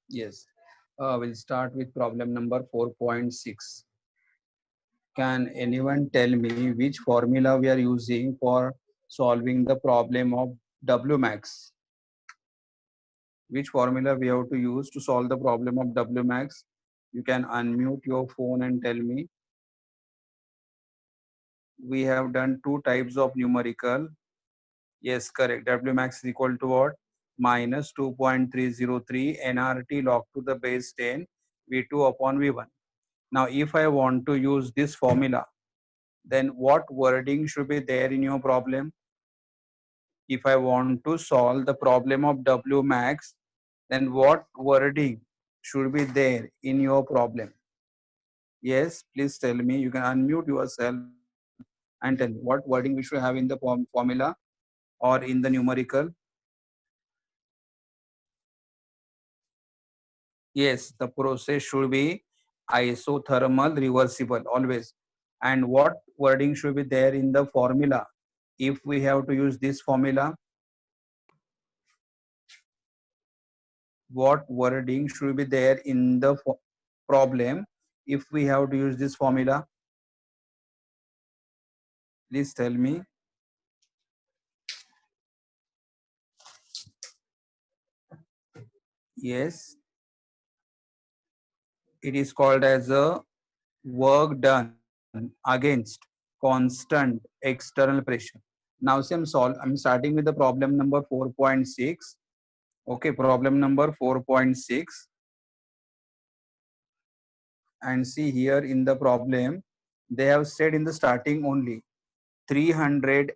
Yes. We'll start with problem number 4.6. Can anyone tell me which formula we are using for solving the problem of W max? Which formula we have to use to solve the problem of W max? You can unmute your phone and tell me. We have done two types of numerical. Yes, correct. W max is equal to what? Minus 2.303 nRT log to the base 10 V2 upon V1. Now, if I want to use this formula, then what wording should be there in your problem? If I want to solve the problem of W max, then what wording should be there in your problem? Yes, please tell me. You can unmute yourself and tell me what wording we should have in the formula or in the numerical. Yes, the process should be isothermal reversible always. And what wording should be there in the formula? If we have to use this formula, what wording should be there in the problem if we have to use this formula? Please tell me. Yes, it is called as a work done against constant external pressure. Now, see, I'm starting with the problem number 4.6. Okay, problem number 4.6. And see here in the problem, they have said in the starting only 300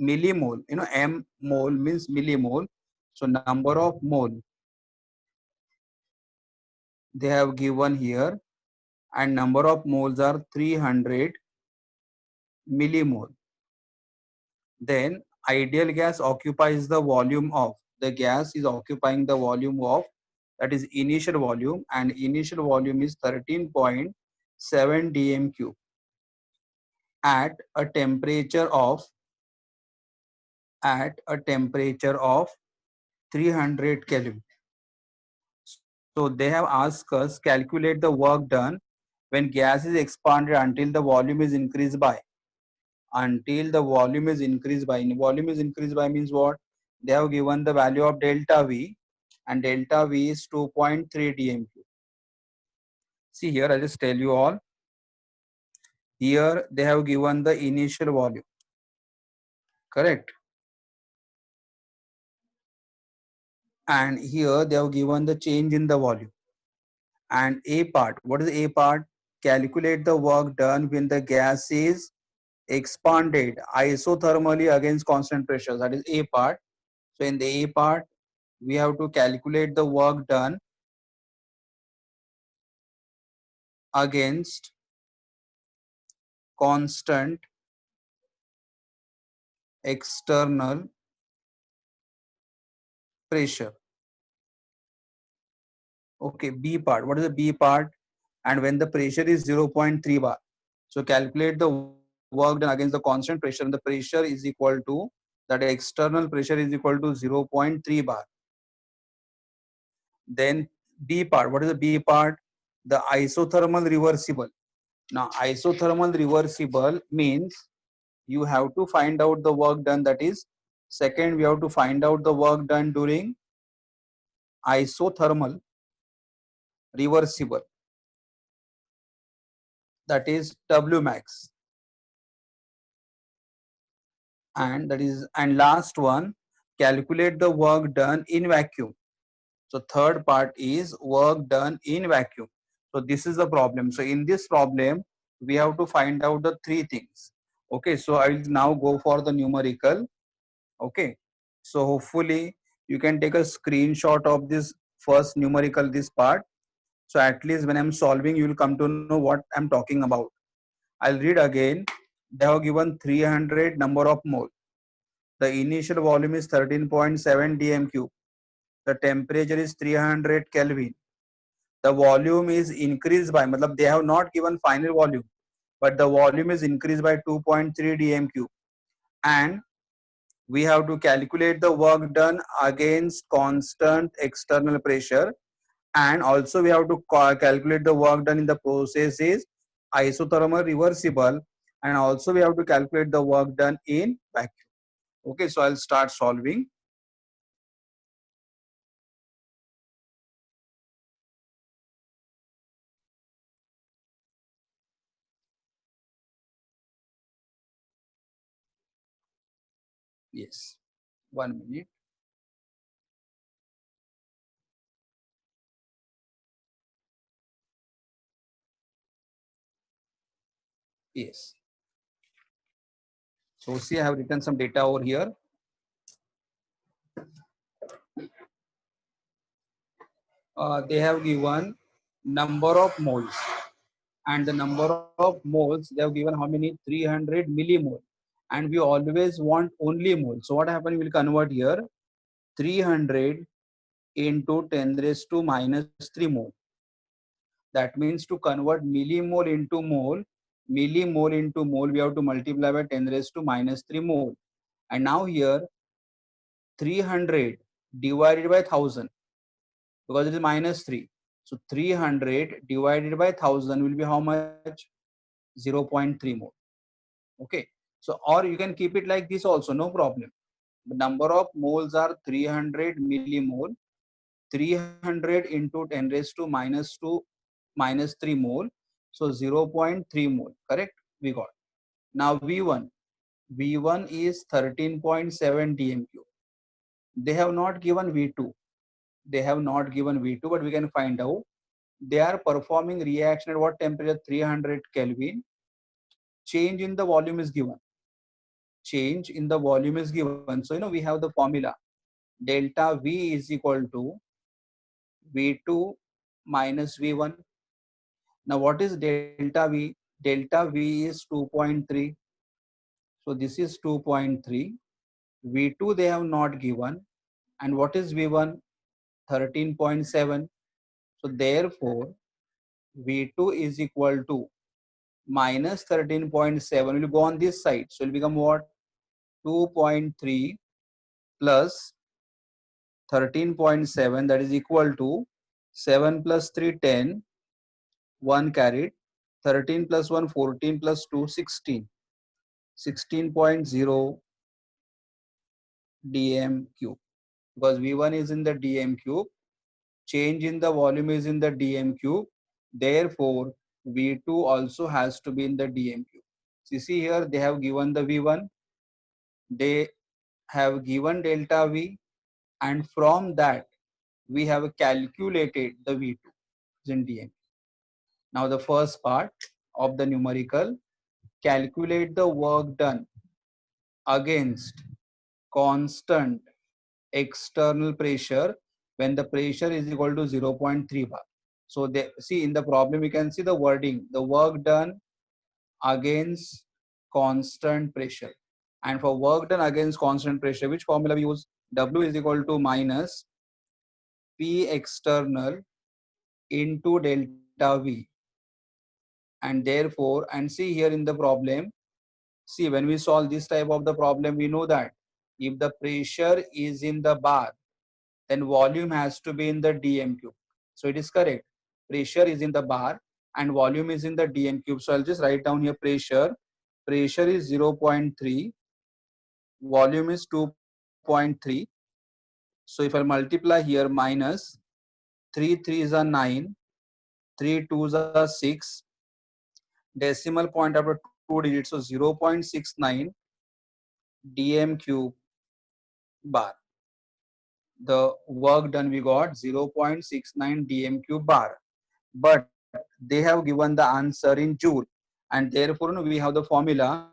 millimole. You know, m mole means millimole. So number of mole they have given here, and number of moles are 300 millimole. Then ideal gas occupies the volume of, the gas is occupying the volume of, that is initial volume, and initial volume is 13.7 dm cube at a temperature of 300 Kelvin. So they have asked us calculate the work done when gas is expanded until the volume is increased by. Until the volume is increased by. Volume is increased by means what? They have given the value of delta V, and delta V is 2.3 dm cube. See here, I'll just tell you all. Here they have given the initial volume. Correct? And here they have given the change in the volume. And A part, what is A part? Calculate the work done when the gas is expanded isothermally against constant pressure. That is A part. So in the A part, we have to calculate the work done against constant external pressure. Okay, B part. What is the B part? And when the pressure is 0.3 bar. So calculate the work done against the constant pressure, and the pressure is equal to, that external pressure is equal to 0.3 bar. Then B part. What is the B part? The isothermal reversible. Now isothermal reversible means you have to find out the work done, that is second we have to find out the work done during isothermal reversible, that is W max. And that is, and last one, calculate the work done in vacuum. So third part is work done in vacuum. So this is the problem. So in this problem we have to find out the three things. Okay, so I will now go for the numerical. Okay, so hopefully you can take a screenshot of this first numerical, this part. So at least when I'm solving, you will come to know what I'm talking about. I'll read again. They have given 300 number of mole. The initial volume is 13.7 dm cube. The temperature is 300 Kelvin. The volume is increased by, matlab they have not given final volume, but the volume is increased by 2.3 dm cube. And we have to calculate the work done against constant external pressure, and also we have to calculate the work done in the process is isothermal reversible, and also we have to calculate the work done in vacuum. Okay, so I'll start solving. Yes, 1 minute. Yes, so see, I have written some data over here. They have given number of moles, and the number of moles they have given how many? 300 millimole, and we always want only mole. So what happens? We will convert here 300 into 10 raised to minus 3 mole. That means to convert millimole into mole, we have to multiply by 10 raised to minus 3 mole. And now here 300 divided by 1000, because it is minus 3. So 300 divided by 1000 will be how much? 0.3 mole. Okay. So or you can keep it like this also, no problem. The number of moles are 300 millimole. 300 into 10 raised to minus 2 minus 3 mole. So 0.3 mole. Correct? We got. Now V1. V1 is 13.7 dmq. They have not given V2. They have not given V2, but we can find out. They are performing reaction at what temperature? 300 Kelvin. Change in the volume is given. Change in the volume is given. So, we have the formula. Delta V is equal to V2 minus V1. Now, what is delta V? Delta V is 2.3. So, this is 2.3. V2 they have not given. And what is V1? 13.7. So, therefore, V2 is equal to minus 13.7 will go on this side. So, it will become what? 2.3 plus 13.7, that is equal to 7 plus 3 10, 1 carried, 13 plus 1 14 plus 2 16, 16.0 dm cube, because V1 is in the dm cube, change in the volume is in the dm cube, therefore V2 also has to be in the dm cube. So you see here they have given the V1, they have given delta V, and from that we have calculated the V2 in dm. Now the first part of the numerical, calculate the work done against constant external pressure when the pressure is equal to 0.3 bar. So they, see in the problem we can see the wording, the work done against constant pressure. And for work done against constant pressure, which formula we use? W is equal to minus P external into delta V. And therefore, and see here in the problem, see when we solve this type of the problem, we know that if the pressure is in the bar, then volume has to be in the dm cube. So it is correct. Pressure is in the bar and volume is in the dm cube. So I'll just write down here pressure. Pressure is 0.3, volume is 2.3. So if I multiply here, minus 3 3s are 9, 3 2s are 6, decimal point after 2 digits, so 0.69 dm cube bar. The work done we got 0.69 dm cube bar, but they have given the answer in joule, and therefore we have the formula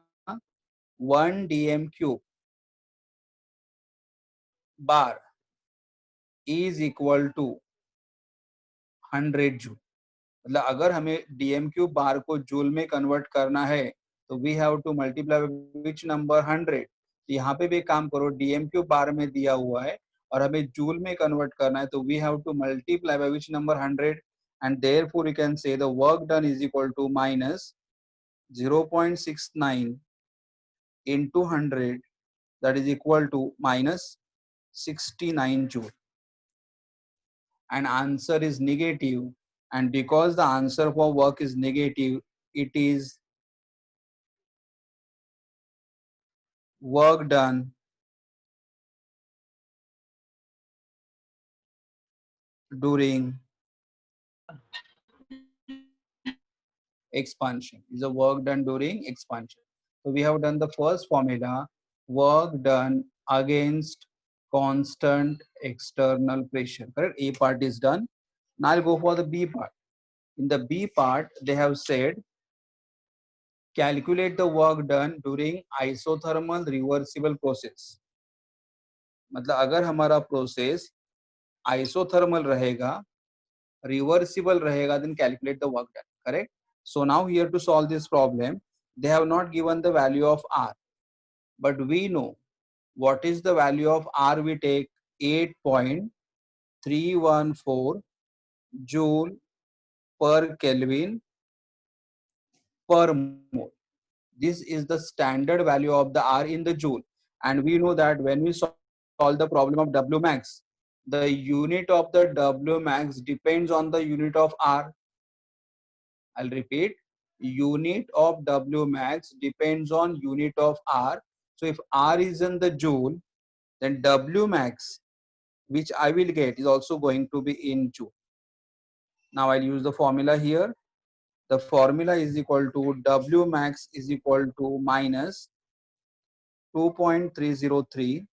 1 dm cube bar is equal to 100 joule. मतलब अगर हमें DM cube बार को joule में convert करना है तो we have to multiply which number 100. यहाँ पे भी काम करो, डीएम क्यूब बार में दिया हुआ है और हमें जूल में कन्वर्ट करना है तो we have to multiply by which number 100, and therefore we can say the work done is equal to minus 0.69 into 100, that is equal to minus 69 joule, and answer is negative, and because the answer for work is negative, it is work done during expansion. Is a work done during expansion. So we have done the first formula, work done against constant external pressure. Correct? A part is done. Now I'll go for the B part. In the B part, they have said calculate the work done during isothermal reversible process. मतलब अगर हमारा process isothermal रहेगा, reversible रहेगा, then calculate the work done. Correct? So now here to solve this problem, they have not given the value of R, but we know what is the value of R. We take 8.314 joule per Kelvin per mole. This is the standard value of the R in the joule, and we know that when we solve the problem of W max, the unit of the W max depends on the unit of R. I'll repeat, unit of W max depends on unit of R. So if R is in the joule, then W max, which I will get, is also going to be in joule. Now I'll use the formula here. The formula is equal to W max is equal to minus 2.303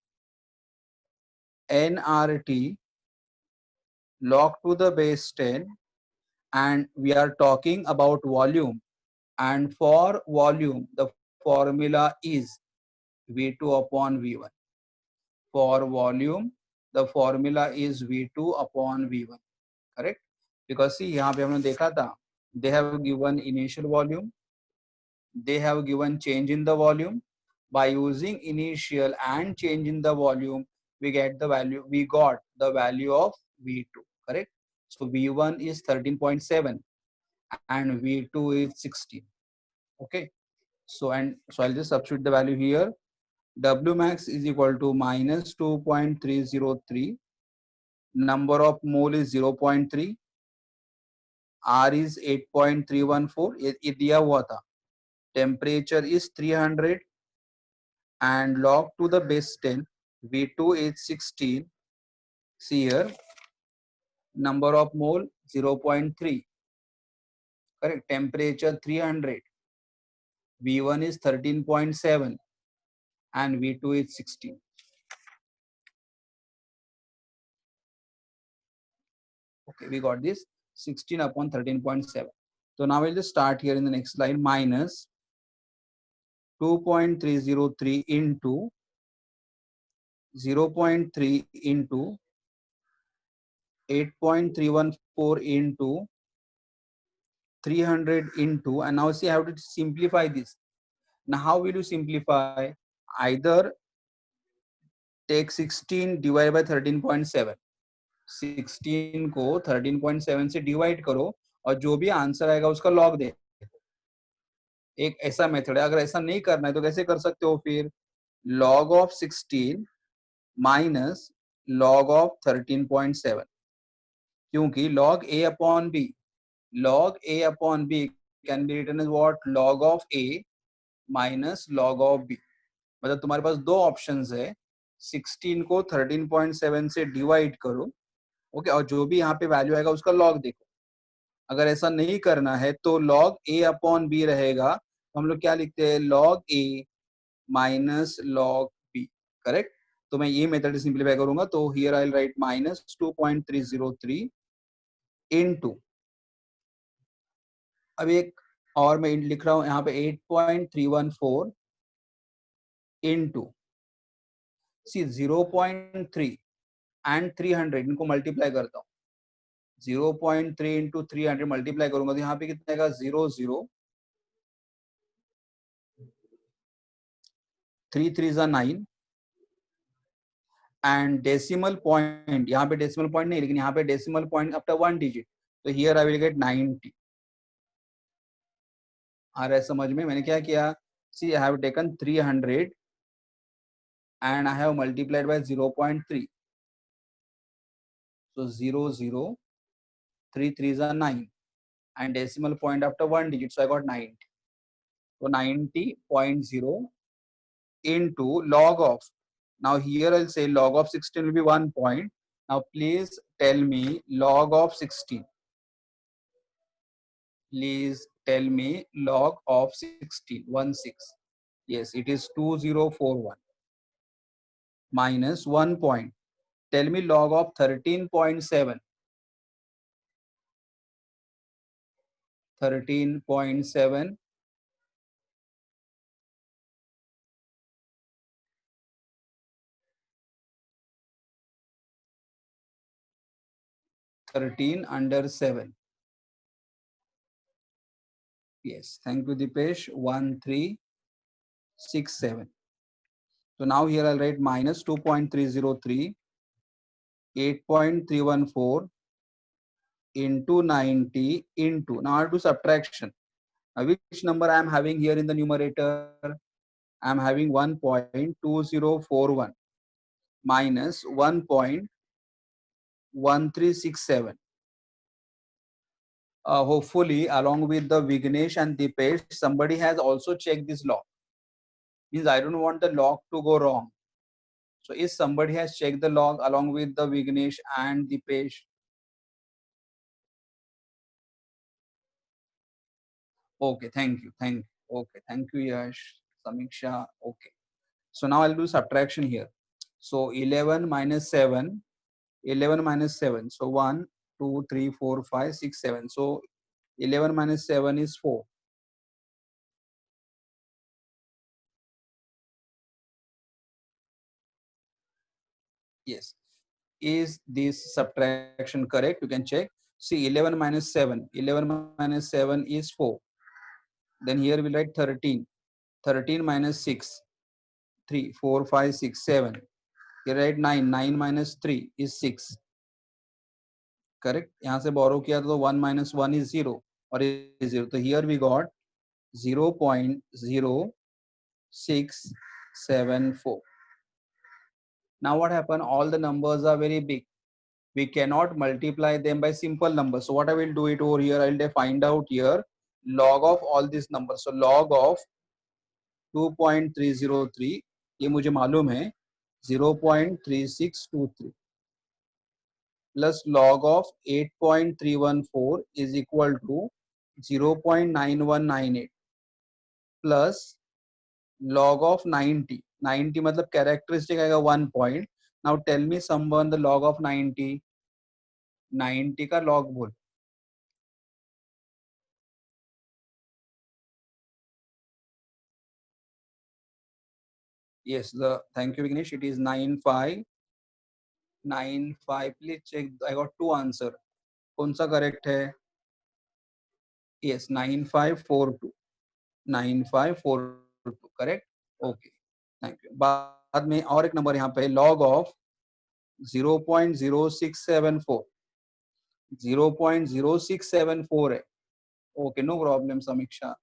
nRT log to the base 10, and we are talking about volume, and for volume the formula is V2 upon V1. For volume the formula is V2 upon V1. Correct? Because see, यहाँ पे हमने देखा था, they have given initial volume, they have given change in the volume. By using initial and change in the volume, we got the value of V2. Correct? So V1 is 13.7 and V2 is 16. Okay. So I'll just substitute the value here. W max is equal to minus 2.303. Number of mole is 0.3. R is 8.314. ये दिया हुआ था. Temperature is 300 and log to the base 10. V2 is 16. See here, number of mole 0.3. Correct. Temperature 300. V1 is 13.7 and V2 is 16. Okay, we got this 16 upon 13.7. So now we'll just start here in the next line, minus 2.303 into 0.3 into 8.314 into 300 into, and now see I have to simplify this. Now how will you simplify? Either take 16 divided by 13.7. 16 को 13.7 से divide करो और जो भी answer आएगा उसका log दे. एक ऐसा मेथड है. अगर ऐसा नहीं करना है तो कैसे कर सकते हो फिर? log of 16 minus log of 13.7, क्योंकि log a upon b can be written as what? log of a minus log of b. मतलब तुम्हारे पास दो ऑप्शंस है. 16 को 13.7 से डिवाइड करो, ओके, और जो भी यहाँ पे वैल्यू आएगा उसका लॉग देखो. अगर ऐसा नहीं करना है तो log a अपॉन b रहेगा. तो हम लोग क्या लिखते हैं? log a minus log b. Correct? तो मैं ये मेथड सिंप्लीफाई करूंगा. तो here I will write minus 2.303 into, अब एक और मैं लिख रहा हूं यहाँ पे 8.314 इनटू, सी 0.3 एंड 300 इनको मल्टीप्लाई करता हूँ. 0.3 इंटू 300 मल्टीप्लाई करूंगा तो यहाँ पे कितना आएगा? 0 3 3 9 एंड डेसिमल पॉइंट. यहाँ पे डेसिमल पॉइंट नहीं, लेकिन यहाँ पे डेसिमल पॉइंट आफ्टर 1 डिजिट. तो हियर आई विल गेट 90. आ रहा है समझ में? मैंने क्या किया? See I have taken 300 and I have multiplied by 0.3. So 0, 0, 3 threes are 9, and decimal point after one digit. So I got 90. So 90.0 into log of. Now here I'll say log of 16 will be 1 point. Now please tell me log of 16. Please tell me log of 16, 1 6. Yes, it is 2041 minus 1 point. Tell me log of 13.7. 13.7. 13 under 7. Yes, thank you, Dipesh. 1367. So now here I'll write minus 2.303, 8.314 into 90 into. Now I'll do subtraction. Now which number I am having here in the numerator? I am having 1.2041 minus 1.1367. Hopefully, along with the Vignesh and Dipesh, somebody has also checked this log. Means I don't want the log to go wrong. So if somebody has checked the log along with the Vignesh and Dipesh, okay, thank you, thank you. Okay, thank you, Yash, Samiksha. Okay. So now I'll do subtraction here. So 11 minus 7, 11 minus 7. So 1, 2, 3, 4, 5, 6, 7. So 11 minus 7 is 4. Yes. Is this subtraction correct? You can check. See, 11 minus 7. 11 minus 7 is 4. Then here we'll write 13. 13 minus 6. 3, 4, 5, 6, 7. Here write 9. 9 minus 3 is 6. Correct? यहाँ से borrow किया तो 1 minus 1 is 0. Or is 0. So here we got 0.0674. Now what happened? All the numbers are very big. We cannot multiply them by simple numbers. So what I will do it over here, I'll find out here log of all these numbers. So log of 2.303, ये मुझे मालूम है 0.3623 plus log of 8.314 is equal to 0.9198 plus log of 90. 90 मतलब characteristic आएगा 1 point. Now tell me someone the log of 90. 90 का log बोल. Yes, the thank you, Vignesh. It is 9595. Please check. I got two answer. कौन सा correct है? Yes, 9542. 9542. Correct? Okay. Thank you. बाद में और एक नंबर यहाँ पे log of 0.0674. 0.0674 है. Okay, no problem, समीक्षा.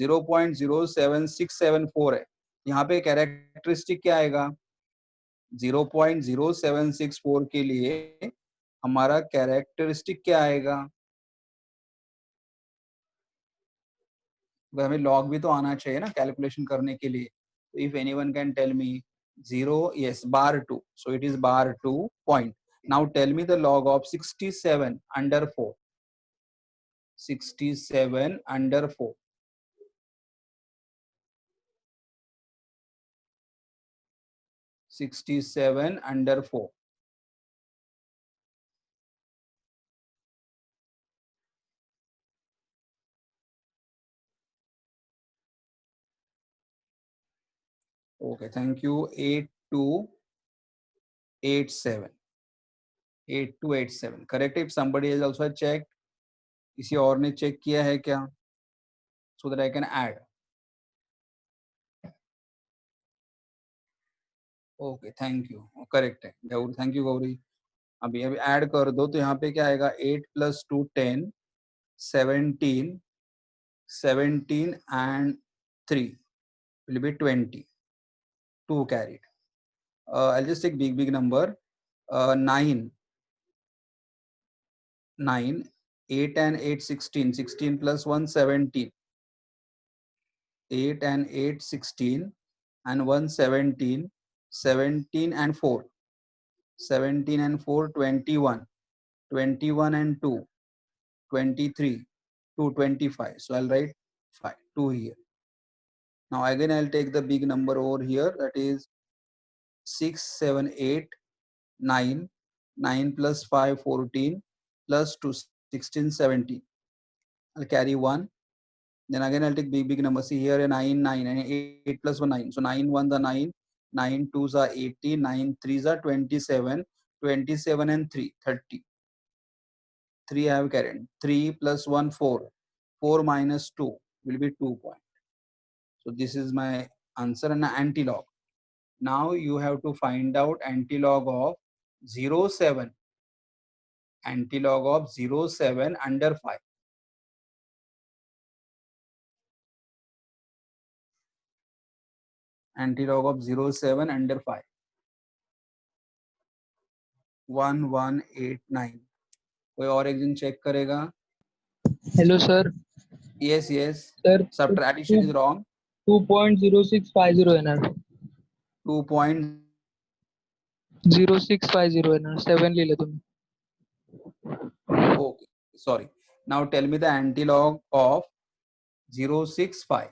0.07674 है. यहाँ पे कैरेक्टरिस्टिक क्या आएगा? 0.0764 के लिए हमारा कैरेक्टरिस्टिक क्या आएगा? हमें लॉग भी तो आना चाहिए ना कैलकुलेशन करने के लिए. If anyone can tell me 0, yes, bar 2. So it is bar 2 point. Now tell me the log of 67 under 4. 67 under 4. 67 under 4. Okay, thank you. 8287. 8287. Correct. If somebody has also checked, किसी और ने check किया है क्या? So that I can add. Okay, thank you. Correct है Gauri. Thank you Gauri. अभी अभी add कर दो तो यहाँ पे क्या आएगा? 8 plus 2 10, 17, 17 and 3 will be 20. 2 carried. I'll just take big number. 9, 9, 8 and 8, 16. 16 plus 1, 17. 8 and 8, 16. And 1, 17. 17 and 4. 17 and 4, 21. 21 and 2, 23. 2, 25. So I'll write 5, 2 here. Now again I'll take the big number over here, that is 6, 7, 8, 9. 9 plus 5, 14. Plus 2, 16, 17. I'll carry 1. Then again I'll take big number. See here a 9, 9 and 8 plus 1, 9. So 9 1 the 9. 9 2s are 80. 9 3s are 27. 27 and 3, 30. 3 I have carried. 3 plus 1, 4. 4 minus 2 will be 2 point. So this is my answer and antilog. Now you have to find out antilog of 0, 7. Antilog of 0, 7 under 5. Antilog of 0, 7 under 5. 1189. कोई और एक दिन check करेगा? Hello, sir. Yes, yes. Sir, Subtraction is wrong. 2.0650 NR. 0650 NR. 7 ले ले तुम. Okay, sorry. Now tell me the antilog of 065.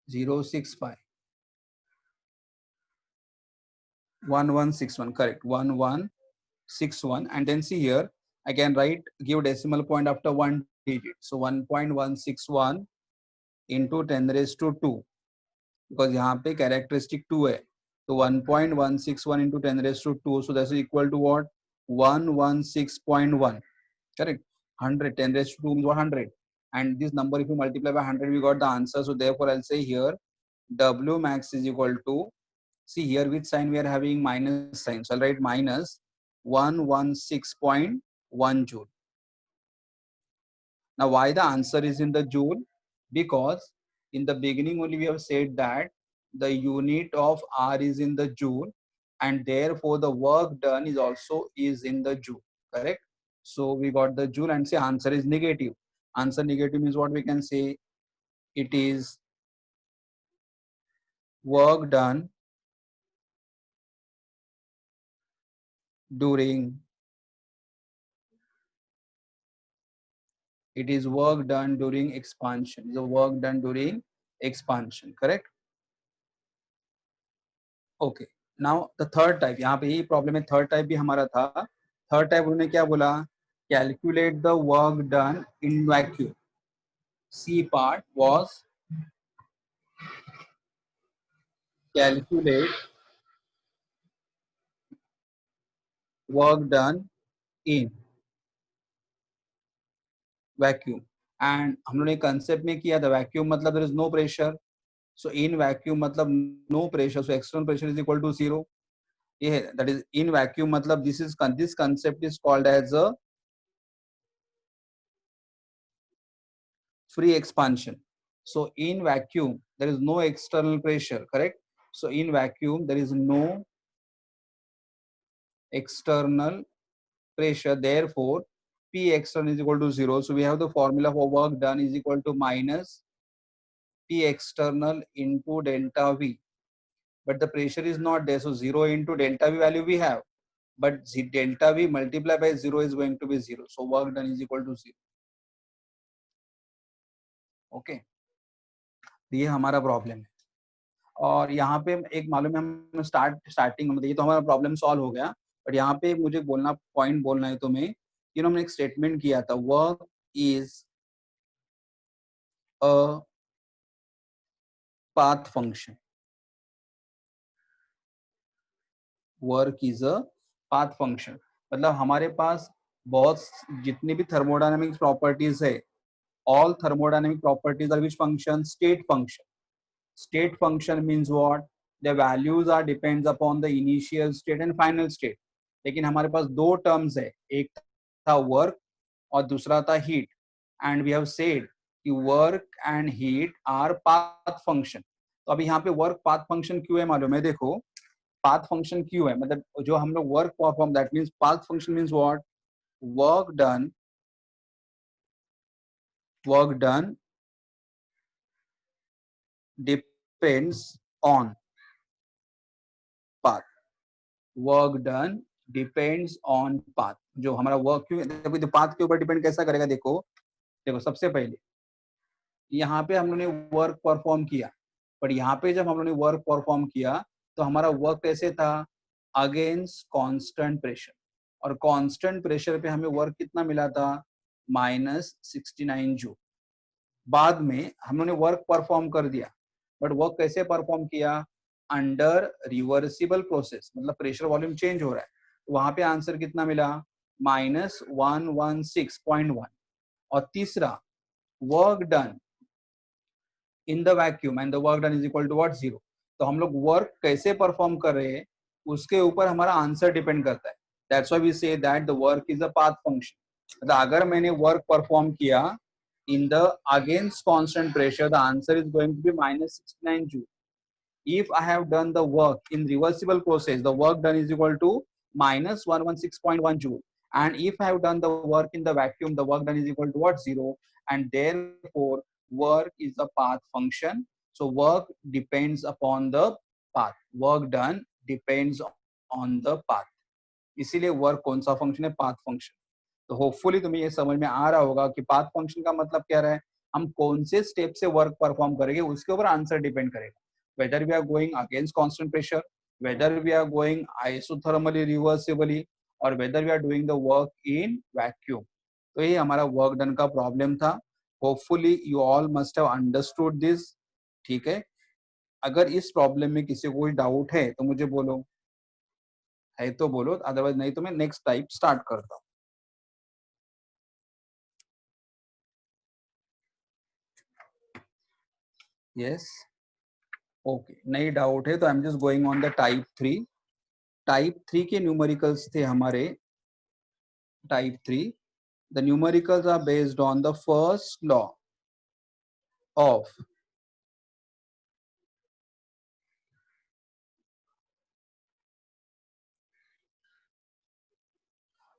065. 1161. Correct. 1161. And then see here, I can write, give decimal point after 1 digit. So 1.161 into 10 raised to 2. Because यहाँ पे characteristic 2 है. So 1.161 into 10 raised to 2. So that's equal to what? 116.1. Correct. 100. 10 raised to 2 means 100. And this number, if you multiply by 100, we got the answer. So therefore, I'll say here W max is equal to, see here which sign we are having, minus sign. So I'll write minus 116.1 joule. Now why the answer is in the joule? Because in the beginning only we have said that the unit of R is in the joule, and therefore the work done is also is in the joule. Correct? So we got the joule and say answer is negative. Answer negative means what we can say? It is work done during, it is work done during expansion. The work done during expansion. Correct? Okay. Now the third type, यहाँ पे यही problem है, third type भी हमारा था. Third type उन्होंने क्या बोला? Calculate the work done in vacuum. C part was calculate work done in vacuum. And हम लोगों ने कंसेप्ट में किया था, वैक्यूम मतलब there is no pressure. So in vacuum मतलब no pressure, so external pressure is equal to 0. ये है, दैट इज इन वैक्यूम मतलब this concept is called as a free expansion. So in vacuum there is no external pressure. Correct? So in vacuum there is no external pressure, therefore P external is equal to 0. So we have the formula for work done is equal to minus P external into delta V. But the pressure is not there, so 0 into delta V value we have, but delta V multiplied by 0 is going to be 0. So work done is equal to 0. Okay, ये हमारा problem है. और यहाँ पे एक मालूम है, हम स्टार्टिंग मतलब ये तो हमारा प्रॉब्लम सॉल्व हो गया, बट यहाँ पे मुझे बोलना, पॉइंट बोलना है तुम्हें. यू नो हमने एक स्टेटमेंट किया था, work is a path function. Work is a path function मतलब हमारे पास बहुत जितने भी थर्मोडायनेमिक प्रॉपर्टीज है, all thermodynamic properties are which function? State function. State function means what? The values are depends upon the initial state and final state. लेकिन हमारे पास दो terms है, एक था work और दूसरा था heat. And we have said कि work and heat are path function. तो अभी यहाँ पे वर्क पाथ फंक्शन क्यों है मालूम है? देखो पाथ फंक्शन क्यों है, मतलब जो हम लोग work perform, that means path function means what? Work done depends on path. Work done depends on path. जो हमारा वर्क क्यों, तो पाथ के ऊपर डिपेंड कैसा करेगा? देखो देखो सबसे पहले यहाँ पे हम लोगों ने वर्क परफॉर्म किया, पर यहाँ पे जब हम लोगों ने वर्क परफॉर्म किया तो हमारा वर्क कैसे था? अगेंस्ट कांस्टेंट प्रेशर, और कांस्टेंट प्रेशर पे हमें वर्क कितना मिला था? -69 जूल। बाद में हम लोगों ने वर्क परफॉर्म कर दिया, बट वर्क कैसे परफॉर्म किया? अंडर रिवर्सिबल प्रोसेस, मतलब प्रेशर वॉल्यूम चेंज हो रहा है, तो वहां पे आंसर कितना मिला? -116.1। और तीसरा, work done in the vacuum and the work done is equal to what? 0। तो हम लोग वर्क कैसे परफॉर्म कर रहे हैं उसके ऊपर हमारा आंसर डिपेंड करता है। That's why we say that the work is a path function. मतलब अगर मैंने वर्क परफॉर्म किया in the against constant pressure, the answer is going to be -69 joule. If I have done the work in reversible process, the work done is equal to -116.1 joule. And if I have done the work in the vacuum, the work done is equal to what? 0. And therefore, work is a path function. So work depends upon the path. Work done depends on the path. इसीलिए work कौन सा function है? Path function. तो hopefully तुम्हें ये समझ में आ रहा होगा कि पाथ फंक्शन का मतलब क्या रहा है, हम कौन से स्टेप से वर्क परफॉर्म करेंगे उसके ऊपर आंसर डिपेंड करेगा। Whether we are going against constant pressure, whether we are going isothermally reversibly, और whether we are doing the work in vacuum. तो ये हमारा वर्क डन का प्रॉब्लम था। Hopefully you all must have understood this. ठीक है, अगर इस प्रॉब्लम में किसी को कोई डाउट है तो मुझे बोलो, है तो बोलो, अदरवाइज नहीं तो मैं नेक्स्ट टाइप स्टार्ट करता हूँ। यस, ओके, नहीं डाउट है तो I am just going on the type 3। Type 3 के न्यूमेरिकल्स थे हमारे। Type 3, the numericals are based on the first law of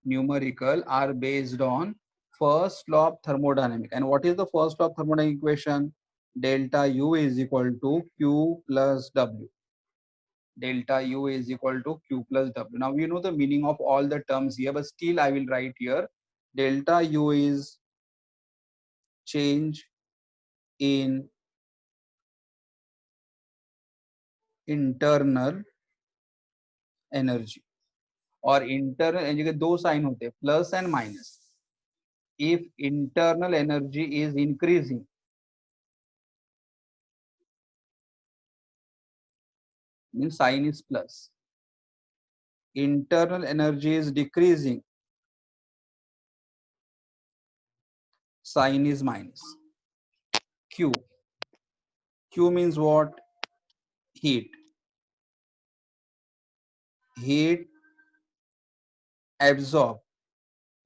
numerical are based on first law of thermodynamic. And what is the first law of thermodynamic equation? Delta U is equal to Q plus W. Delta U is equal to Q plus W. Now you know the meaning of all the terms here, but still I will write here. Delta U is change in internal energy, और internal energy के दो sign होते हैं, plus and minus. If internal energy is increasing, means sign is plus. Internal energy is decreasing, sign is minus. Q, Q means what? Heat. Heat absorb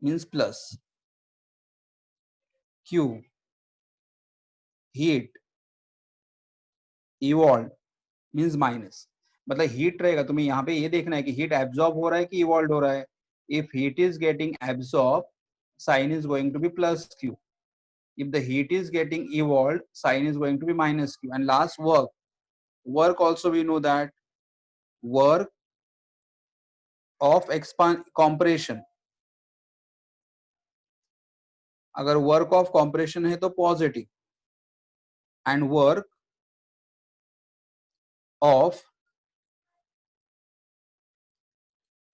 means plus. Q, heat evolved means minus. मतलब heat रहेगा, तुम्हें यहाँ पे ये देखना है कि heat absorb हो रहा है कि इवॉल्व हो रहा है। If heat is getting absorb, sign is going to be plus Q. if the heat is getting evolved, sign is going to be minus q. And last, work also we know that work of expand compression, अगर work of compression है तो positive, and work of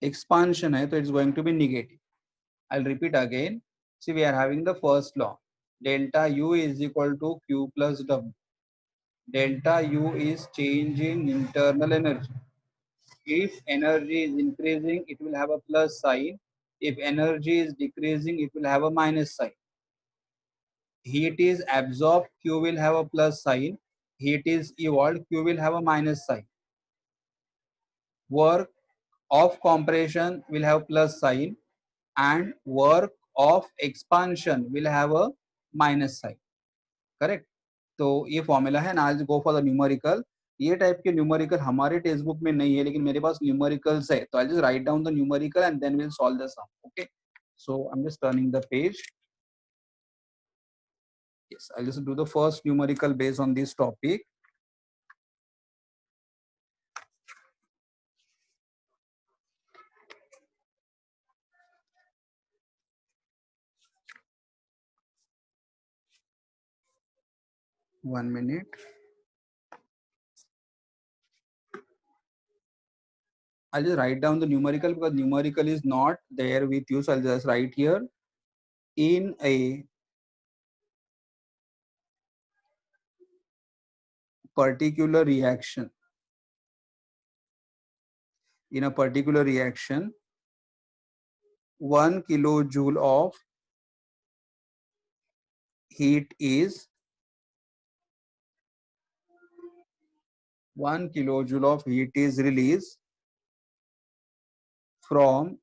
expansion है तो it's going to be negative. I'll repeat again. See, we are having the first law. Delta U is equal to Q plus W. Delta U is change in internal energy. If energy is increasing, it will have a plus sign. If energy is decreasing, it will have a minus sign. Heat is absorbed, Q will have a plus sign. Heat is evolved, Q will have a minus sign. Work of compression will have plus sign, and work of expansion will have a minus sign. Correct? So ये formula है, and I'll go for the numerical. ये type के numerical हमारे textbook में नहीं है, लेकिन मेरे पास न्यूमेरिकल्स है, तो I just write down the numerical and then will solve the sum. Okay, so I'm just turning the page. Yes, I'll just do the first numerical based on this topic. One minute. I'll just write down the numerical because numerical is not there with you. So I'll just write here in a particular reaction. In a particular reaction, 1 kilojoule of heat is 1 kilojoule of heat is released from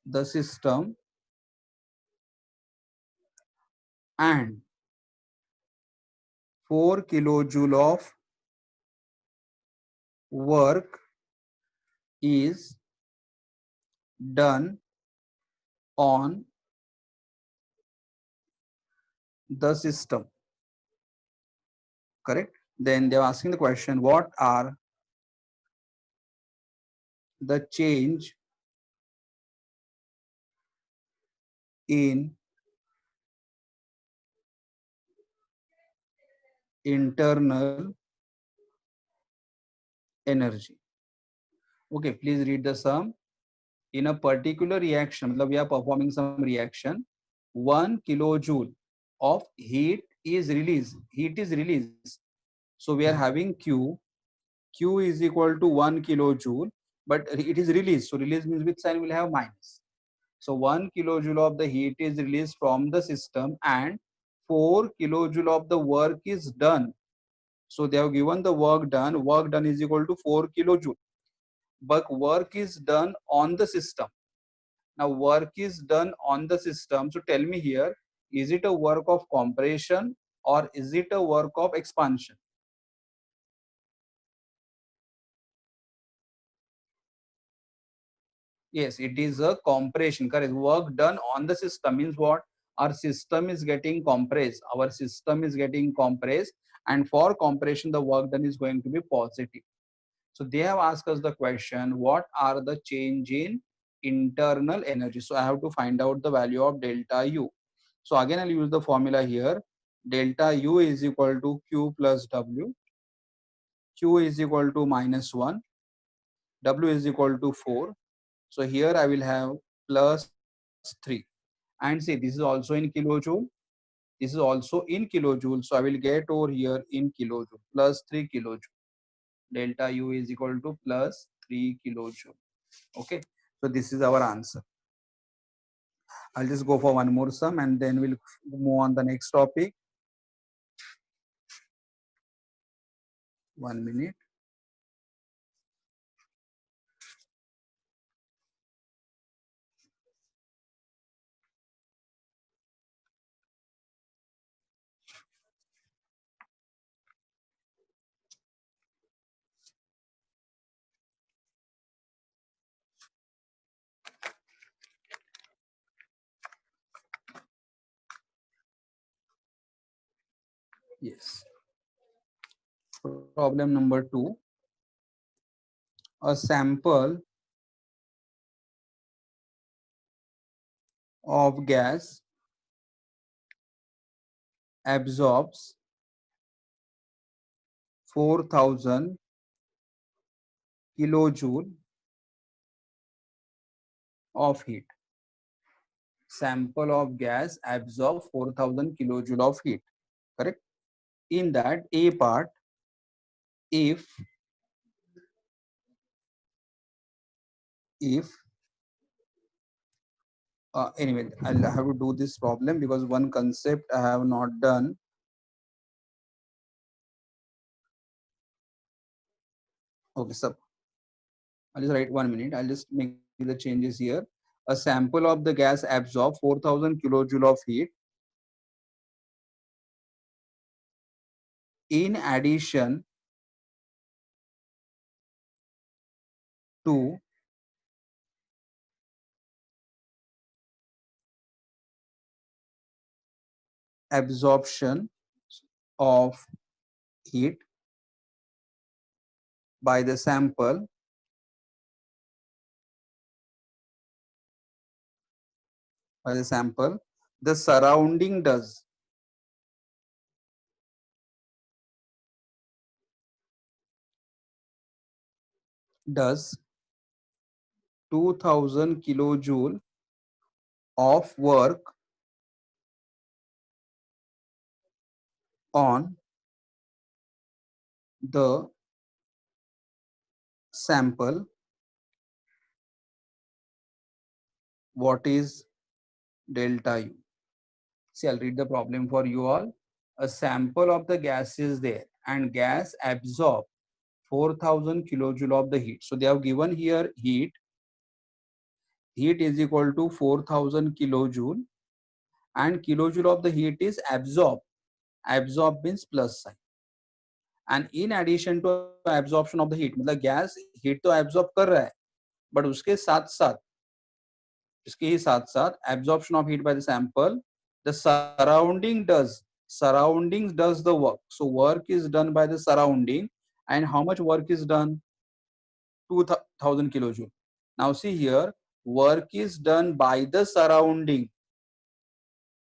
the system and 4 kilojoule of work is done on the system. Correct? Then they're asking the question, what are the change in internal energy? Okay, please read the sum. In a particular reaction, we are performing some reaction, 1 kilojoule of heat is released. Heat is released. So we are having Q. Q is equal to 1 kilojoule, but it is released. So release means which sign will have minus. So 1 kilojoule of the heat is released from the system and 4 kilojoule of the work is done. So they have given the work done. Work done is equal to 4 kilojoule. But work is done on the system. Now work is done on the system. So tell me here, is it a work of compression or is it a work of expansion? Yes, it is a compression. Correct. Work done on the system means what? Our system is getting compressed. Our system is getting compressed, and for compression, the work done is going to be positive. So they have asked us the question, what are the change in internal energy? So I have to find out the value of delta U. So again, I'll use the formula here. Delta U is equal to Q plus W. Q is equal to minus 1. W is equal to 4. So here I will have plus 3. And see, this is also in kilojoule. This is also in kilojoule. So I will get over here in kilojoule, plus 3 kilojoule. Delta U is equal to plus 3 kilojoule. Okay. So this is our answer. I'll just go for one more sum and then we'll move on the next topic. 1 minute. Yes. Problem number 2. A sample of gas absorbs 4,000 kilojoule of heat. Sample of gas absorbs 4,000 kilojoule of heat. Correct? In that A part, if anyway, I'll have to do this problem because one concept I have not done. Okay, so I'll just write 1 minute. I'll just make the changes here. A sample of the gas absorbs 4,000 kilojoule of heat. In addition, to absorption of heat by the sample the surrounding does 2000 kilojoule of work on the sample. What is delta U? See, I'll read the problem for you all. A sample of the gas is there and gas absorb 4000 kilojoule of the heat. So they have given here heat. Heat is equal to 4000 kilojoule and kilojoule of the heat is absorb. Absorb means plus sign. And in addition to absorption of the heat, मतलब gas heat तो absorb कर रहा है, but उसके साथ साथ इसके ही साथ साथ absorption of heat by the sample, the surroundings does the work. So work is done by the surrounding, and how much work is done? 2000 kilojoule. Now see here, work is done by the surrounding.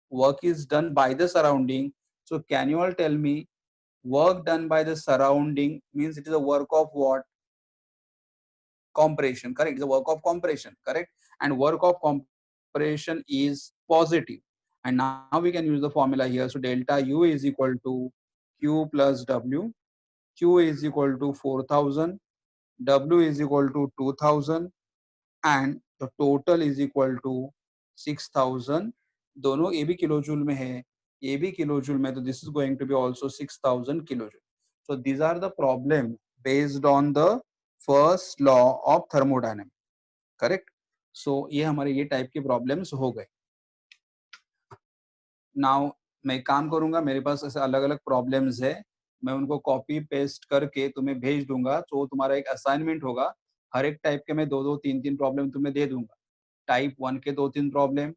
Work is done by the surrounding. So can you all tell me, work done by the surrounding means it is a work of what? Compression, correct? It's a work of compression, correct? And work of compression is positive. And now we can use the formula here. So delta U is equal to Q plus W. Q is equal to 4000. W is equal to 2000. And the total is equal to 6000. दोनों ये भी kilojoule में है, ये भी kilojoule में, तो this is going to be also 6000 kilojoule. So these are the problem based on the first law of thermodynamics, correct? So ये हमारे ये टाइप के प्रॉब्लम्स हो गए. नाउ मैं काम करूंगा, मेरे पास ऐसे अलग अलग प्रॉब्लम्स है, मैं उनको कॉपी पेस्ट करके तुम्हें भेज दूंगा. तो तुम्हारा एक असाइनमेंट होगा, हर एक टाइप के मैं दो दो तीन तीन प्रॉब्लम तुम्हें दे दूंगा. टाइप 1 के दो तीन प्रॉब्लम,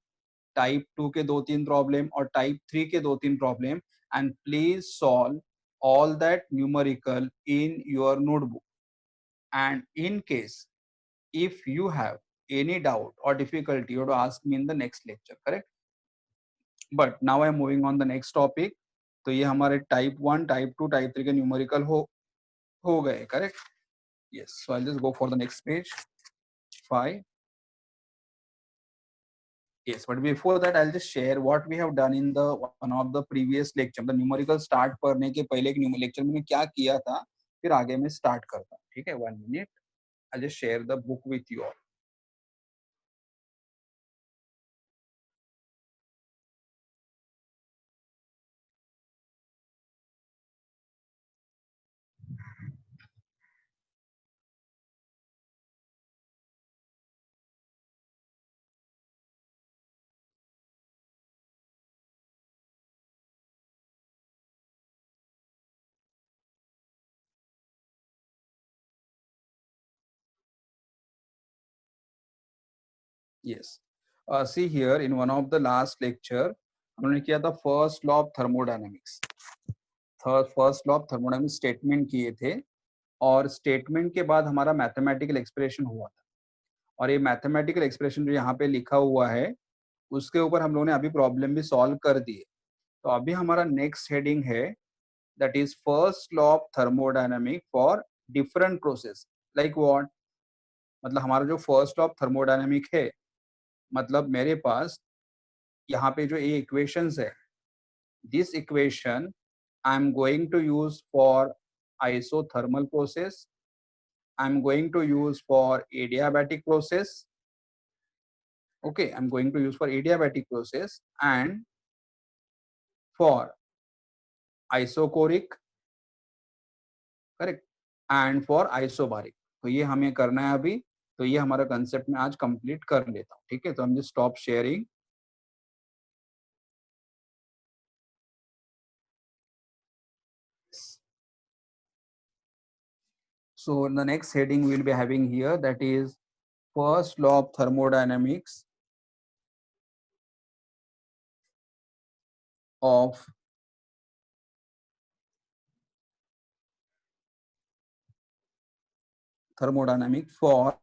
टाइप 2 के दो तीन प्रॉब्लम और टाइप 3 के दो तीन problem. And please solve all that numerical in your notebook. And in case if you have any doubt or difficulty, you have to ask me in the next lecture, correct? But now I am moving on the next topic. तो ये हमारे type 1, type 2, type 3 के numerical हो गए, correct? Yes, so I'll just go for the next page. 5. Yes, but before that I'll just share what we have done in the one of the previous lecture. The numerical start करने के पहले एक lecture में क्या किया था, फिर आगे मैं start करता हूँ, ठीक है? 1 minute. I'll just share the book with you all. Yes. See here in one of the last lecture हमने किया था first law of thermodynamics. First law of thermodynamics statement किए थे और स्टेटमेंट के बाद हमारा मैथमेटिकल एक्सप्रेशन हुआ था. और ये मैथमेटिकल एक्सप्रेशन जो यहाँ पे लिखा हुआ है उसके ऊपर हम लोगों ने अभी प्रॉब्लम भी सॉल्व कर दिए. तो अभी हमारा नेक्स्ट हेडिंग है, that is first law of thermodynamic for different process. Like what? मतलब हमारा जो फर्स्ट लॉ ऑफ थर्मोडायनेमिक है, मतलब मेरे पास यहाँ पे जो ये इक्वेशंस है, this equation I am going to use for isothermal process, I'm going to use for adiabatic process. Okay, I'm going to use for adiabatic process and for isochoric, correct, and for isobaric. तो ये हमें करना है अभी. तो ये हमारा concept में आज कंप्लीट कर लेता हूँ, ठीक है? तो हम just stop sharing. So the next heading we'll be having here, that is first law of thermodynamics of thermodynamic for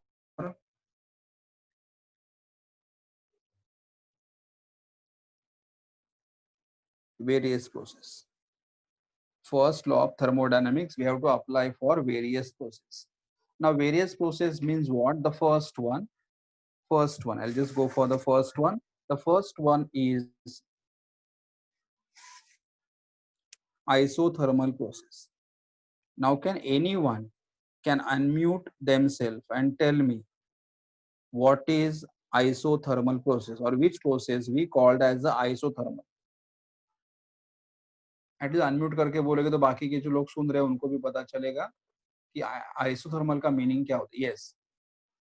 various process. First law of thermodynamics we have to apply for various process. Now various process means what? The first one I'll just go for the first one. The first one is isothermal process. Now can anyone can unmute themselves and tell me what is isothermal process, or which process we called as the isothermal? At least unmute करके बोलेगे तो बाकी के जो लोग सुन रहे हैं उनको भी पता चलेगा कि आइसोथर्मल का मीनिंग क्या होता है. Yes,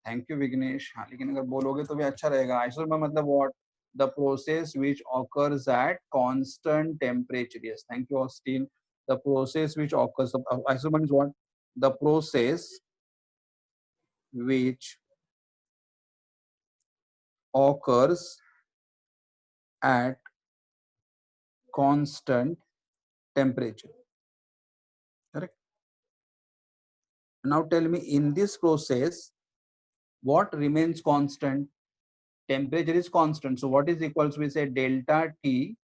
thank you Vignesh. हाँ, लेकिन अगर बोलोगे तो भी अच्छा रहेगा. आइसोथर्मल मतलब what? The process which occurs at constant temperature. Yes, thank you Austin. The process which occurs, isothermal means what? The process which occurs at constant temperature. Correct. Now tell me, in this process, what remains constant? Temperature is constant. So what is equals? We say delta T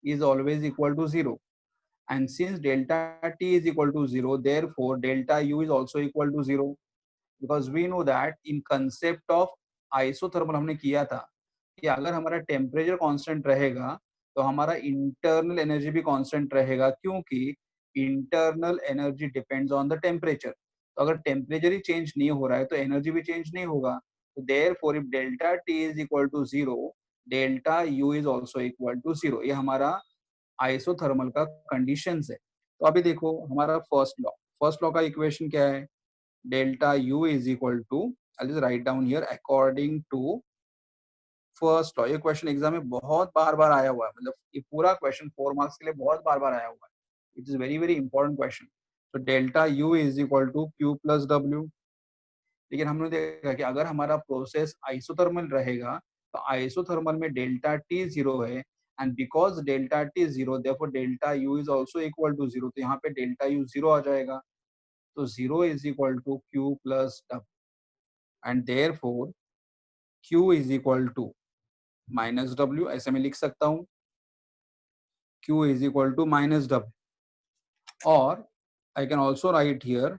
is always equal to 0. And since delta T is equal to 0, therefore delta U is also equal to 0. Because we know that in concept of isothermal हमने किया था कि अगर हमारा temperature constant रहेगा तो हमारा internal energy भी कांस्टेंट रहेगा, क्योंकि internal energy depends on the temperature. तो अगर टेम्परेचर ही चेंज नहीं हो रहा है तो एनर्जी भी चेंज नहीं होगा. तो therefore if delta T is equal to 0, delta U is also equal to 0. ये हमारा आइसोथर्मल का कंडीशंस है. तो अभी देखो हमारा फर्स्ट लॉ का इक्वेशन क्या है? Delta U is equal to, I just write down here, according to first law. ये क्वेश्चन एग्जाम में बहुत बार बार आया हुआ है, मतलब ये पूरा क्वेश्चन 4 मार्क्स के लिए बहुत बार बार आया हुआ है. It is very very important question. तो delta U is equal to Q plus W. लेकिन हमने देखा कि अगर हमारा प्रोसेस आइसोथर्मल रहेगा तो आइसोथर्मल में डेल्टा टी 0 है, and because delta T 0, therefore delta U is also equal to 0. तो यहाँ पे डेल्टा यू 0 आ जाएगा. तो 0 is equal to Q plus W, and therefore Q is equal to minus W. ऐसे में लिख सकता हूँ Q is equal to minus W, or I can also write here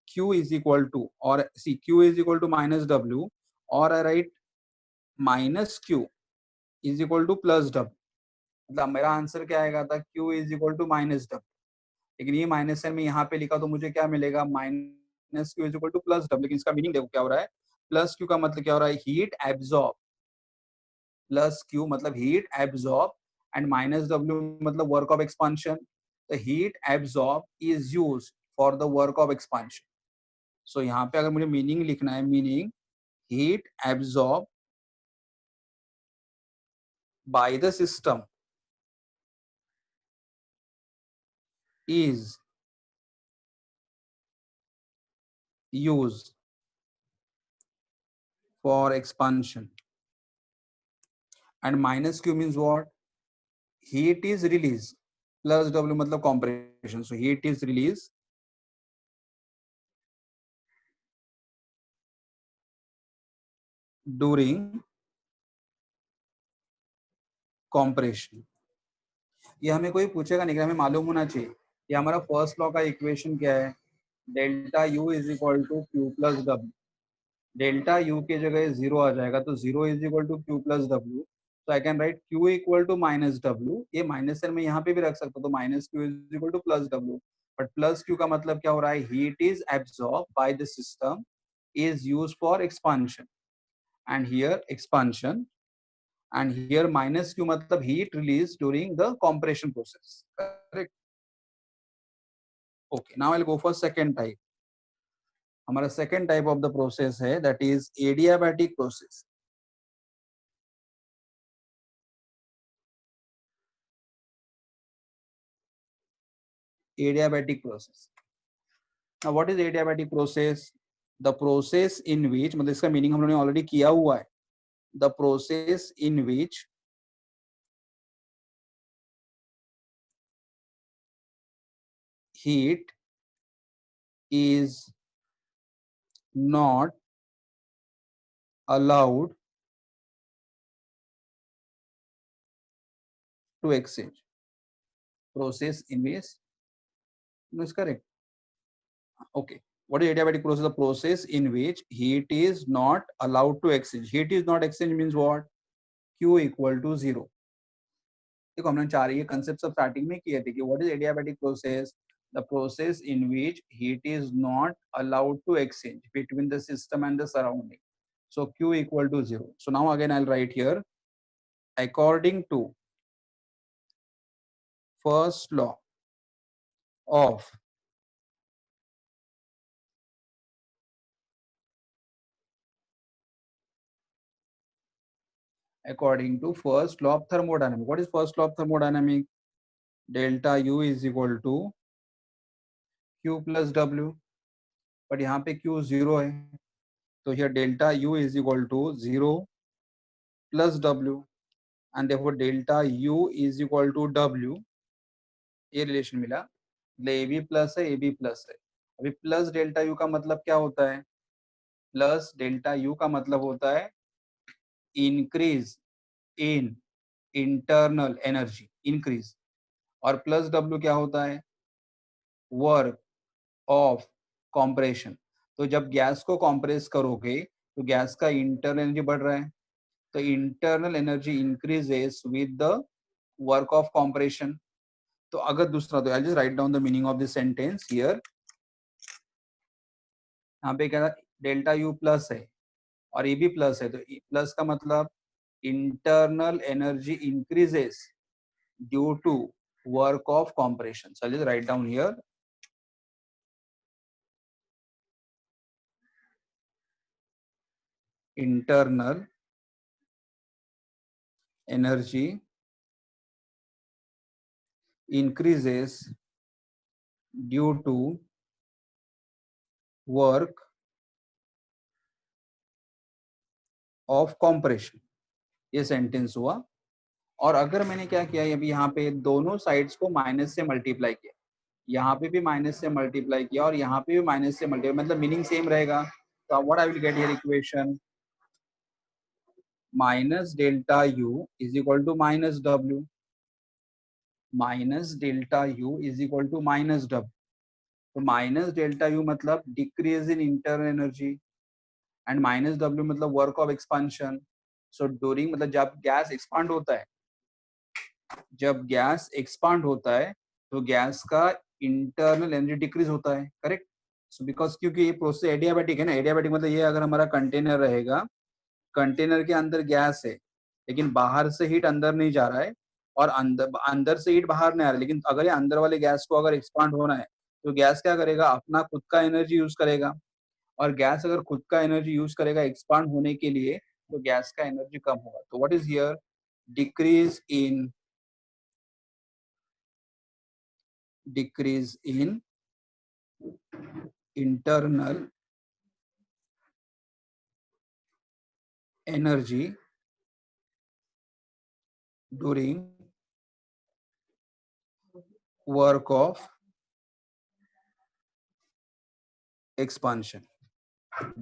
Q is equal to, or see, Q is equal to minus W, or I write minus Q is equal to plus W. मतलब मेरा answer क्या आएगा था? Q is equal to minus W. लेकिन ये minus है, मैं यहाँ पे लिखा तो मुझे क्या मिलेगा? Minus Q is equal to plus W. लेकिन इसका मीनिंग देखो क्या हो रहा है. प्लस Q का मतलब क्या हो रहा है? Heat absorb. प्लस Q मतलब heat absorb, and minus W मतलब work of expansion. The heat absorbed is used for the work of expansion. So यहाँ पे अगर मुझे मीनिंग लिखना है, meaning heat absorbed by the system is used for expansion, and minus Q means what? Heat is released, plus W मतलब compression. So heat is released during compression. ये हमें कोई पूछेगा नहीं, हमें मालूम होना चाहिए. ये हमारा फर्स्ट लॉ का इक्वेशन क्या है? Delta U is equal to Q plus W. Delta U की जगह 0 आ जाएगा तो 0 is equal to Q plus W. तो I can write Q equal to minus W. ये माइनस साइन में यहाँ पे भी रख सकता हूँ, तो minus Q is equal to plus W. But plus Q का मतलब क्या हो रहा है? Heat is absorb by the system is use for expansion, and here expansion, and here minus q मतलब heat released during the compression process. Correct. Okay, now I'll go for second type. हमारा second type of the process है, that is adiabatic process. Adiabatic process. Now what is adiabatic process? The process in which, मतलब इसका meaning हम लोगों ने already किया हुआ है. The process in which heat is not allowed to exchange. Process in which, no, is correct. Okay. What is adiabatic process? The process in which heat is not allowed to exchange. Heat is not exchange means what? Q equal to 0. देखो हमने चार ये concept सब starting में किए थे कि what is adiabatic process. The process in which heat is not allowed to exchange between the system and the surrounding. So Q equal to 0. So now again I'll write here, according to first law of according to first law of thermodynamics. What is first law of thermodynamics? Delta U is equal to Q plus W. But यहाँ पे Q 0 है, तो here delta U is equal to 0 plus W, and therefore delta U is equal to W. ये relation मिला. A B plus है, A B plus है. अभी plus delta U का मतलब क्या होता है? प्लस डेल्टा यू का मतलब होता है increase in internal energy, increase. और प्लस डब्ल्यू क्या होता है? Work of compression. तो जब गैस को कॉम्प्रेस करोगे तो गैस का इंटरनल एनर्जी बढ़ रहा है, तो internal energy increases with the work of compression. तो अगर दूसरा, तो I just write down the meaning of this sentence here. यहाँ पे क्या, डेल्टा यू प्लस है और ए बी प्लस है, तो प्लस का मतलब internal energy increases due to work of compression. So I'll just write down here, internal energy increases due to work of compression. ये सेंटेंस हुआ. और अगर मैंने क्या किया, अभी यहाँ पे दोनों साइड्स को माइनस से मल्टीप्लाई किया, यहाँ पे भी माइनस से मल्टीप्लाई किया और यहाँ पे भी माइनस से मल्टीप्लाई, मतलब मीनिंग सेम रहेगा. तो what I will get here equation, minus delta U is equal to minus W, minus delta U is equal to minus W. तो माइनस डेल्टा यू मतलब decrease in internal energy and minus W मतलब work of expansion. So during, मतलब जब gas expand होता है, जब gas expand होता है तो गैस का इंटरनल एनर्जी डिक्रीज होता है. करेक्ट. सो बिकॉज, क्योंकि ये प्रोसेस एडियाबैटिक है ना. एडियाबैटिक मतलब ये, अगर हमारा कंटेनर रहेगा, कंटेनर के अंदर गैस है लेकिन बाहर से हीट अंदर नहीं जा रहा है और अंदर अंदर से हीट बाहर नहीं आ रहा है, लेकिन अगर ये अंदर वाले गैस को अगर एक्सपांड होना है तो गैस क्या करेगा, अपना खुद का एनर्जी यूज करेगा. और गैस अगर खुद का एनर्जी यूज करेगा एक्सपांड होने के लिए, तो गैस का एनर्जी कम होगा. तो what is here, decrease in internal energy during work of expansion.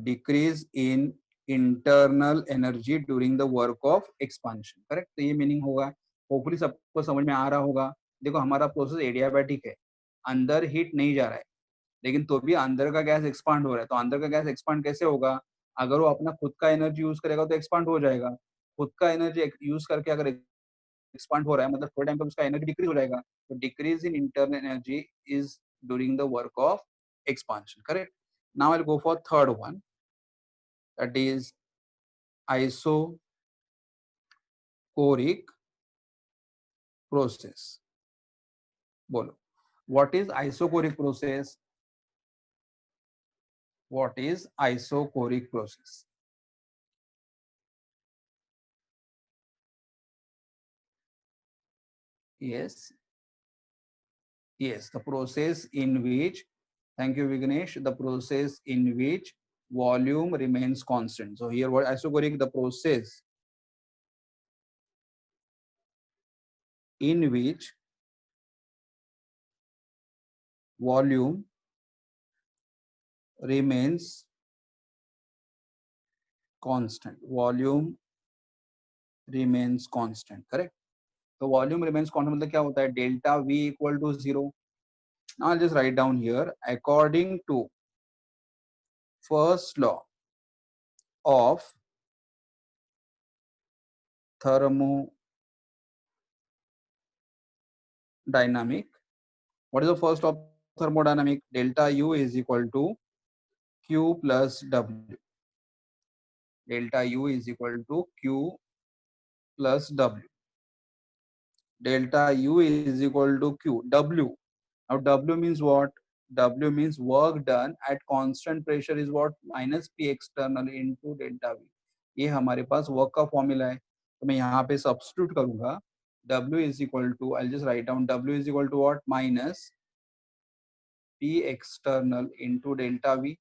Decrease in internal energy during the work of expansion. Correct. तो ये मीनिंग होगा. होपफुली सबको समझ में आ रहा होगा. देखो हमारा प्रोसेस एडियाबैटिक है, अंदर हीट नहीं जा रहा है लेकिन तो भी अंदर का गैस एक्सपांड हो रहा है. तो अंदर का गैस एक्सपांड कैसे होगा, अगर वो अपना खुद का एनर्जी यूज करेगा तो एक्सपांड हो जाएगा. खुद का एनर्जी यूज करके अगर एक्सपांड हो रहा है मतलब थोड़े टाइम तक उसका एनर्जी डिक्रीज हो जाएगा. तो decrease in internal energy is during the work of expansion. Correct. Now I'll go for third one, that is isocoric process. Bolo. What is isocoric process? What is isocoric process? Yes. Yes, the process in which Thank you, Vignesh. The process in which volume remains constant. So here what isocoric, the process in which volume remains constant. Volume remains constant, correct? So volume remains constant मतलब क्या होता है? Delta V equal to 0. Now I'll just write down here, according to first law of thermodynamic. What is the first law of thermodynamic? Delta U is equal to Q plus W. Delta U is equal to Q plus W. Delta U is equal to Q. W. Now W means what? W means work done at constant pressure is what? Minus P external into delta V. ये हमारे पास work का formula है, तो मैं यहाँ पे substitute करूंगा. W is equal to, I'll just write down, W is equal to what? Minus P external into delta V.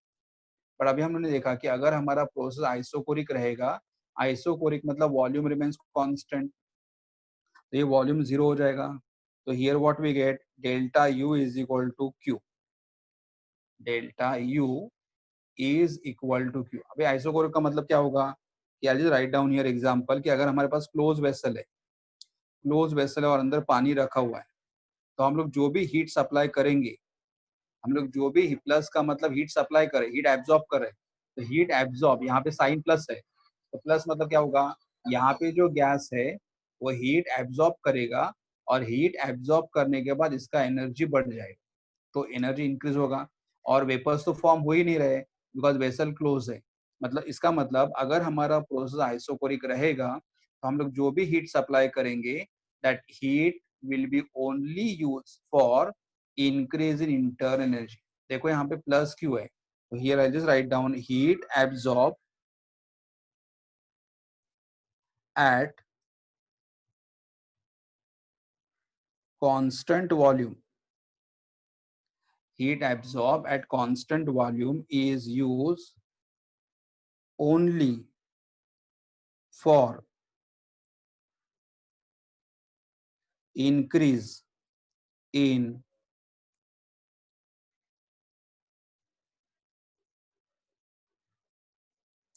पर अभी हमने देखा कि अगर हमारा प्रोसेस आइसोकोरिक रहेगा, आइसोकोरिक मतलब वॉल्यूम रिमेन्स कांस्टेंट, तो ये वॉल्यूम जीरो हो जाएगा. तो here what we get, delta U is equal to Q. Delta U is equal to Q. अभी आइसोकोरिक का मतलब क्या होगा कि I write down here example कि अगर हमारे पास क्लोज वेसल है और अंदर पानी रखा हुआ है, तो हम लोग जो भी हीट सप्लाई करेंगे, हम लोग जो भी प्लस का मतलब हीट सप्लाई करें, हीट एब्जॉर्ब करें, तो हीट एब्जॉर्ब यहाँ पे साइन प्लस है, तो प्लस मतलब क्या होगा, यहाँ पे जो गैस है वो हीट एब्जॉर्ब करेगा और हीट एब्जॉर्ब करने के बाद इसका एनर्जी बढ़ जाएगा, तो एनर्जी इंक्रीज होगा. और वेपर्स तो फॉर्म हो ही नहीं रहे बिकॉज वेसल क्लोज है. मतलब इसका मतलब अगर हमारा प्रोसेस आइसोकोरिक रहेगा तो हम लोग जो भी हीट सप्लाई करेंगे, that heat will be only use for increase in internal energy. देखो यहाँ पे प्लस क्यू है, तो here I just write down heat absorb at constant volume. Heat absorbed at constant volume is used only for increase in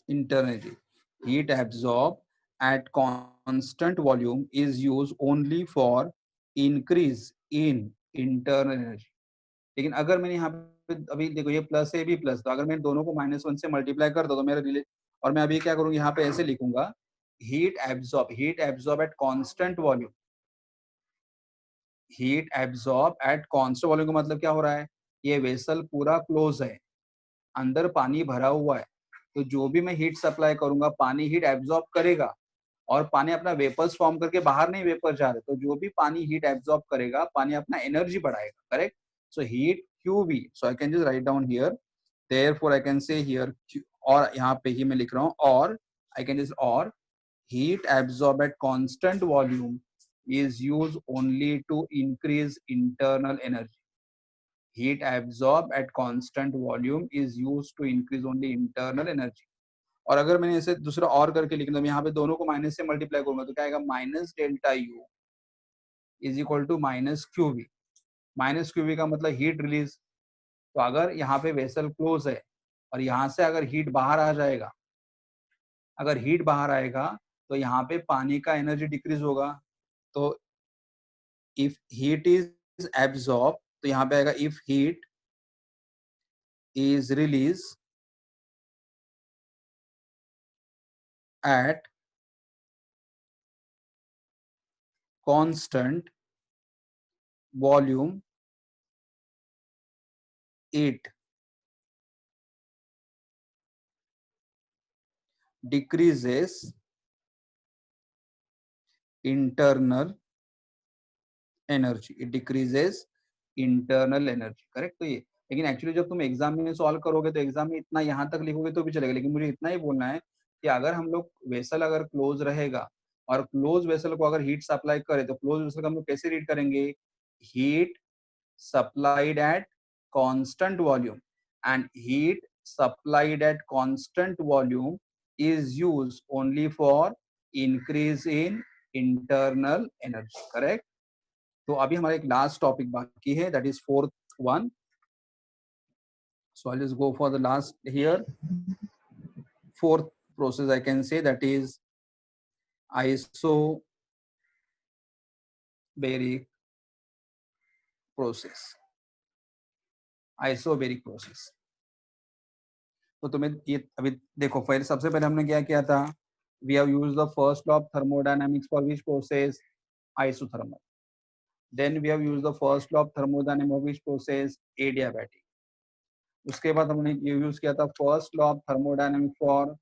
internal energy. Heat absorbed at constant volume is used only for increase in internal energy. लेकिन अगर मैंने यहाँ पे अभी देखो ये plus है भी प्लस, तो अगर मैं दोनों को -1 से मल्टीप्लाई कर दो तो मेरा रिले, और मैं अभी क्या करूँगा यहाँ पे ऐसे लिखूंगा, heat absorb at constant volume. Heat absorb at constant volume का मतलब क्या हो रहा है, ये वेसल पूरा क्लोज है, अंदर पानी भरा हुआ है, तो जो भी मैं हीट सप्लाई करूंगा पानी हीट एब्जॉर्ब करेगा, और पानी अपना वेपर्स फॉर्म करके बाहर नहीं वेपर जा रहे, तो जो भी पानी हीट एब्जॉर्ब करेगा पानी अपना एनर्जी बढ़ाएगा, correct. So heat QV, so I can just write down here, therefore I can say here, और यहाँ पे ही मैं लिख रहा हूँ, और आई कैन जस्ट, और heat absorbed at constant volume is used only to increase internal energy. Heat absorbed at constant volume is used to increase only internal energy. और अगर मैंने इसे दूसरा और करके लिखना, मैं यहाँ पे दोनों को माइनस से मल्टीप्लाई करूंगा तो क्या आएगा, minus delta U is equal to minus QV. Minus QV का मतलब हीट रिलीज. तो अगर यहाँ पे वेसल क्लोज है और यहाँ से अगर हीट बाहर आ जाएगा, अगर हीट बाहर आएगा तो यहाँ पे पानी का एनर्जी डिक्रीज होगा. तो इफ हीट इज एब्जॉर्ब, तो यहाँ पे आएगा if heat is release at constant volume it decreases internal energy. It decreases internal energy, correct. तो ये, लेकिन एक्चुअली जब तुम एग्जाम में सॉल्व करोगे तो एग्जाम में इतना यहाँ तक लिखोगे तो भी चलेगा, लेकिन मुझे इतना ही बोलना है कि अगर हम लोग वेसल अगर क्लोज रहेगा और क्लोज वेसल को अगर हीट सप्लाई करे, तो क्लोज वेसल को हम लोग कैसे रीड करेंगे, heat supplied eight constant volume, and heat supplied at constant volume is used only for increase in internal energy. Correct? तो अभी हमारा एक लास्ट टॉपिक बाकी है, that is fourth one. So I'll just go for the last here. Fourth process I can say, that is isobaric process. Isobaric process. तो तुम्हें ये अभी देखो, फिर सबसे पहले हमने क्या किया था, we have used the first law of thermodynamics for which process, isothermal. Then we have used the first law of thermodynamics for which process, adiabatic. उसके बाद हमने ये यूज किया था first law of thermodynamics for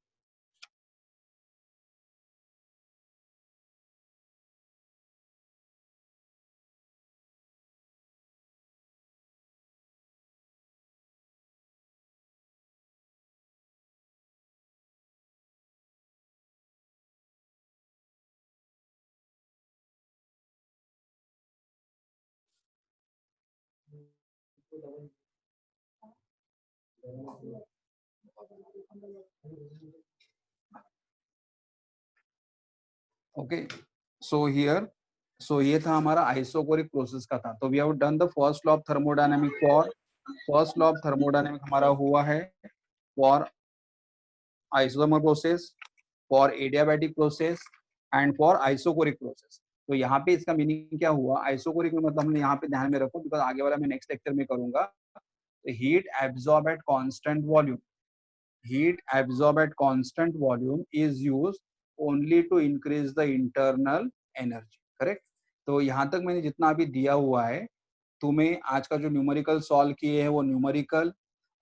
okay. So here, so ये था हमारा isochoric process का था. तो we have done the first law of thermodynamic for, first law of thermodynamic हमारा हुआ है for isothermal process, for adiabatic process and for isochoric process. तो यहाँ पे इसका मीनिंग क्या हुआ, आइसोकोरिक में मतलब हमने यहाँ पे ध्यान में रखो, बिकॉज आगे वाला मैं नेक्स्ट लेक्चर में करूंगा. Heat absorb at constant volume, heat absorbed at constant volume is used only to increase the internal energy. Correct? तो यहाँ तक मैंने जितना अभी दिया हुआ है, तुम्हें आज का जो न्यूमेरिकल सॉल्व किए हैं वो न्यूमेरिकल,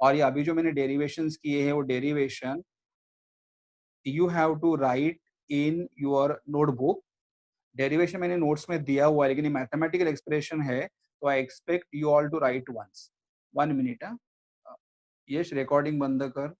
और ये अभी जो मैंने डेरिवेशंस किए हैं वो derivation you have to write in your notebook. Derivation मैंने नोट्स में दिया हुआ है, लेकिन ये मैथमेटिकल एक्सप्रेशन है, तो I expect you all to write once. 1 minute. Yash, recording बंद कर.